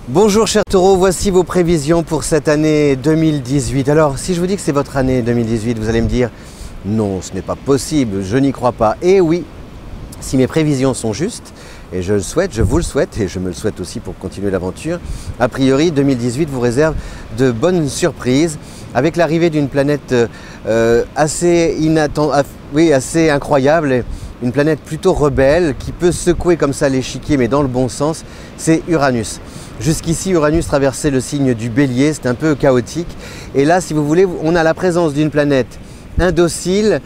Bonjour chers taureaux, voici vos prévisions pour cette année 2018. Alors si je vous dis que c'est votre année 2018, vous allez me dire non, ce n'est pas possible, je n'y crois pas. Et oui, si mes prévisions sont justes, et je le souhaite, je vous le souhaite, et je me le souhaite aussi pour continuer l'aventure, a priori 2018 vous réserve de bonnes surprises avec l'arrivée d'une planète assez incroyable, une planète plutôt rebelle qui peut secouer comme ça l'échiquier mais dans le bon sens, c'est Uranus. Jusqu'ici, Uranus traversait le signe du Bélier, c'est un peu chaotique. Et là, si vous voulez, on a la présence d'une planète indocile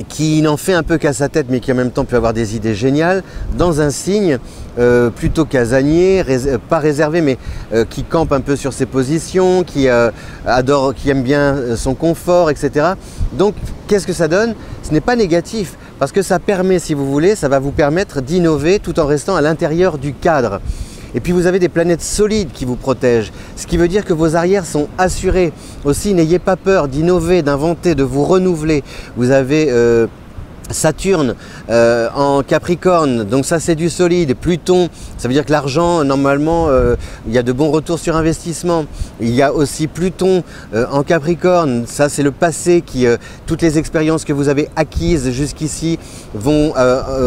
qui n'en fait un peu qu'à sa tête, mais qui en même temps peut avoir des idées géniales, dans un signe plutôt casanier, pas réservé, mais qui campe un peu sur ses positions, qui aime bien son confort, etc. Donc, qu'est-ce que ça donne? Ce n'est pas négatif, parce que ça permet, si vous voulez, ça va vous permettre d'innover tout en restant à l'intérieur du cadre. Et puis vous avez des planètes solides qui vous protègent, ce qui veut dire que vos arrières sont assurées. Aussi, n'ayez pas peur d'innover, d'inventer, de vous renouveler. Vous avez Saturne en Capricorne, donc ça c'est du solide. Pluton, ça veut dire que l'argent, normalement, il y a de bons retours sur investissement. Il y a aussi Pluton en Capricorne, ça c'est le passé qui, toutes les expériences que vous avez acquises jusqu'ici vont,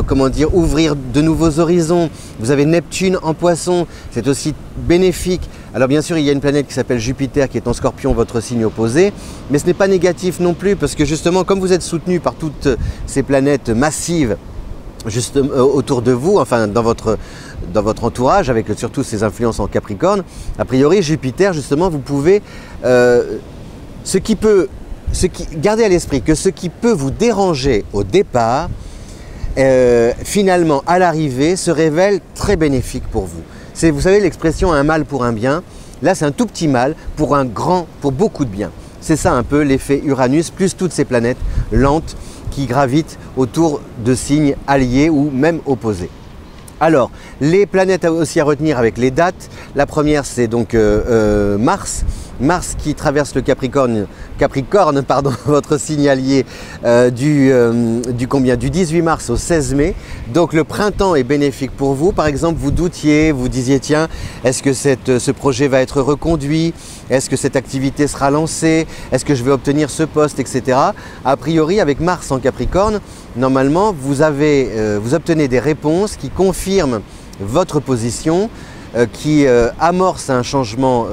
comment dire, ouvrir de nouveaux horizons. Vous avez Neptune en Poisson, c'est aussi bénéfique. Alors bien sûr, il y a une planète qui s'appelle Jupiter qui est en Scorpion, votre signe opposé, mais ce n'est pas négatif non plus parce que justement, comme vous êtes soutenu par toutes ces planètes massives juste autour de vous, enfin dans votre entourage, avec surtout ces influences en Capricorne, a priori Jupiter, justement, vous pouvez, gardez à l'esprit que ce qui peut vous déranger au départ, finalement à l'arrivée se révèle très bénéfique pour vous. C'est, vous savez, l'expression un mal pour un bien. Là, c'est un tout petit mal pour pour beaucoup de bien. C'est ça un peu l'effet Uranus, plus toutes ces planètes lentes qui gravitent autour de signes alliés ou même opposés. Alors, les planètes aussi à retenir avec les dates. La première, c'est donc Mars. Mars qui traverse le Capricorne, pardon, votre signe allié du 18 mars au 16 mai. Donc le printemps est bénéfique pour vous. Par exemple, vous doutiez, vous disiez tiens, est-ce que ce projet va être reconduit? Est-ce que cette activité sera lancée? Est-ce que je vais obtenir ce poste, etc. A priori, avec Mars en Capricorne, normalement, vous obtenez des réponses qui confirment votre position, qui amorcent un changement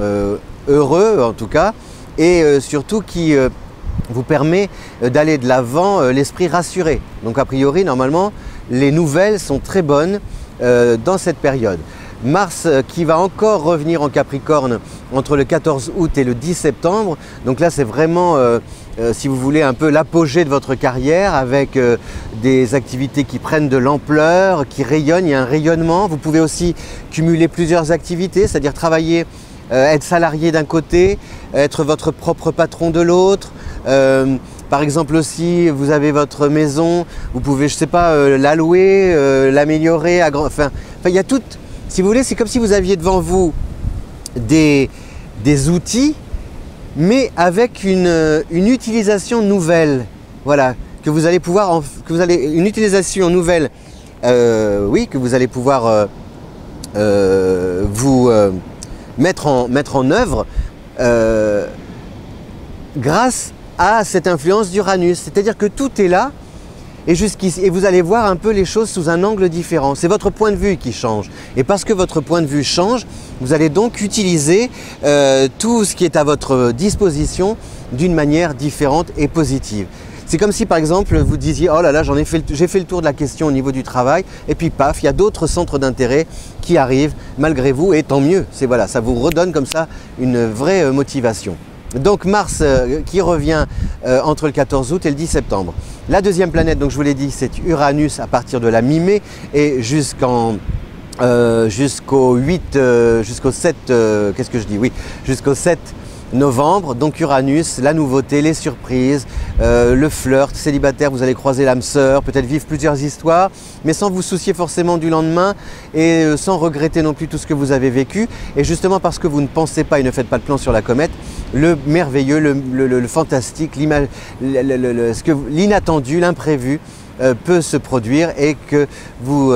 heureux en tout cas, et surtout qui vous permet d'aller de l'avant, l'esprit rassuré. Donc a priori, normalement, les nouvelles sont très bonnes dans cette période. Mars qui va encore revenir en Capricorne entre le 14 août et le 10 septembre. Donc là, c'est vraiment, si vous voulez, un peu l'apogée de votre carrière avec des activités qui prennent de l'ampleur, qui rayonnent, il y a un rayonnement. Vous pouvez aussi cumuler plusieurs activités, c'est-à-dire travailler, être salarié d'un côté, être votre propre patron de l'autre. Par exemple aussi, vous avez votre maison, vous pouvez, je sais pas, la louer, l'améliorer. Enfin, il y a tout. Si vous voulez, c'est comme si vous aviez devant vous des outils, mais avec une utilisation nouvelle. Voilà, que vous allez pouvoir, une utilisation nouvelle, oui, que vous allez pouvoir mettre en œuvre grâce à cette influence d'Uranus. C'est-à-dire que tout est là et vous allez voir un peu les choses sous un angle différent. C'est votre point de vue qui change. Et parce que votre point de vue change, vous allez donc utiliser tout ce qui est à votre disposition d'une manière différente et positive. C'est comme si par exemple vous disiez oh là là, j'ai fait le tour de la question au niveau du travail, et puis paf, il y a d'autres centres d'intérêt qui arrivent malgré vous, et tant mieux. C'est voilà, ça vous redonne comme ça une vraie motivation. Donc Mars qui revient entre le 14 août et le 10 septembre. La deuxième planète, donc je vous l'ai dit, c'est Uranus à partir de la mi-mai et jusqu'au 7, qu'est-ce que je dis? Oui, jusqu'au 7 novembre. Donc Uranus, la nouveauté, les surprises, le flirt, célibataire, vous allez croiser l'âme sœur, peut-être vivre plusieurs histoires, mais sans vous soucier forcément du lendemain et sans regretter non plus tout ce que vous avez vécu. Et justement parce que vous ne pensez pas et ne faites pas de plan sur la comète, le merveilleux, le fantastique, l'inattendu, l'imprévu peut se produire et que vous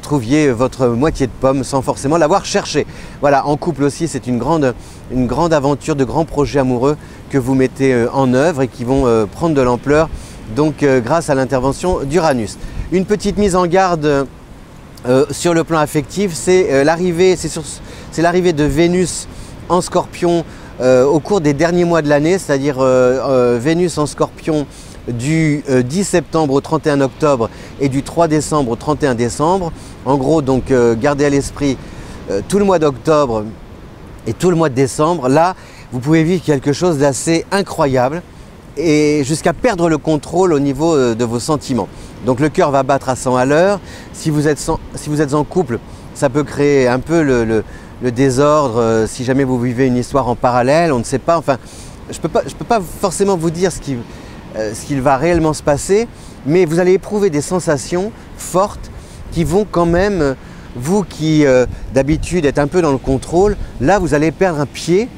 trouviez votre moitié de pomme sans forcément l'avoir cherché. Voilà, en couple aussi, c'est une grande aventure, de grands projets amoureux que vous mettez en œuvre et qui vont prendre de l'ampleur donc grâce à l'intervention d'Uranus. Une petite mise en garde sur le plan affectif, c'est l'arrivée de Vénus en Scorpion au cours des derniers mois de l'année, c'est-à-dire Vénus en Scorpion du 10 septembre au 31 octobre et du 3 décembre au 31 décembre. En gros, donc gardez à l'esprit tout le mois d'octobre et tout le mois de décembre. Là, vous pouvez vivre quelque chose d'assez incroyable et jusqu'à perdre le contrôle au niveau de vos sentiments. Donc le cœur va battre à 100 à l'heure. Si vous êtes en couple, ça peut créer un peu le désordre si jamais vous vivez une histoire en parallèle, on ne sait pas. Enfin, je peux pas forcément vous dire ce qu'il va réellement se passer, mais vous allez éprouver des sensations fortes qui vont quand même, vous qui d'habitude êtes un peu dans le contrôle, là vous allez perdre un pied,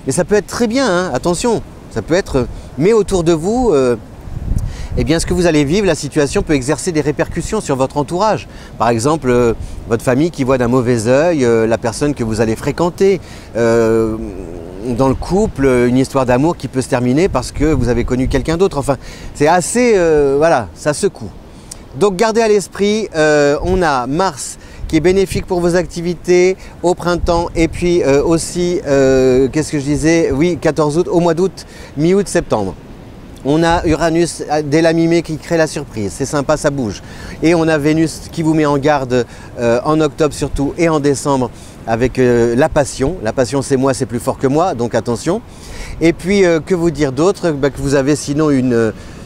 et ça peut être très bien, hein, attention, ça peut être, mais autour de vous, eh bien, ce que vous allez vivre, la situation peut exercer des répercussions sur votre entourage. Par exemple, votre famille qui voit d'un mauvais œil la personne que vous allez fréquenter. Dans le couple, une histoire d'amour qui peut se terminer parce que vous avez connu quelqu'un d'autre. Enfin, c'est assez, voilà, ça secoue. Donc, gardez à l'esprit, on a Mars qui est bénéfique pour vos activités au printemps et puis aussi, qu'est-ce que je disais? Oui, 14 août, au mois d'août, mi-août, septembre. On a Uranus dès la mi-mai qui crée la surprise, c'est sympa, ça bouge. Et on a Vénus qui vous met en garde en octobre surtout et en décembre avec la passion. La passion c'est moi, c'est plus fort que moi, donc attention. Et puis que vous dire d'autre? Que vous avez sinon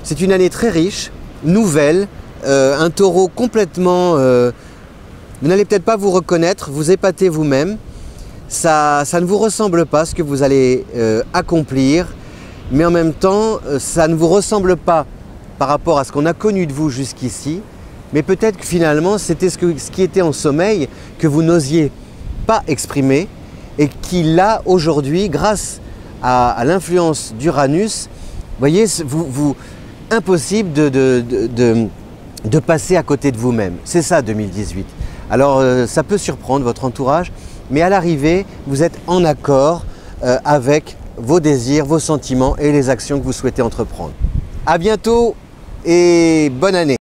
c'est une année très riche, nouvelle, un taureau complètement... vous n'allez peut-être pas vous reconnaître, vous épatez vous-même. Ça ne vous ressemble pas ce que vous allez accomplir. Mais en même temps, ça ne vous ressemble pas par rapport à ce qu'on a connu de vous jusqu'ici, mais peut-être que finalement, c'était ce qui était en sommeil que vous n'osiez pas exprimer et qui là, aujourd'hui, grâce à l'influence d'Uranus, vous voyez, impossible de passer à côté de vous-même. C'est ça 2018. Alors, ça peut surprendre votre entourage, mais à l'arrivée, vous êtes en accord avec vos désirs, vos sentiments et les actions que vous souhaitez entreprendre. À bientôt et bonne année!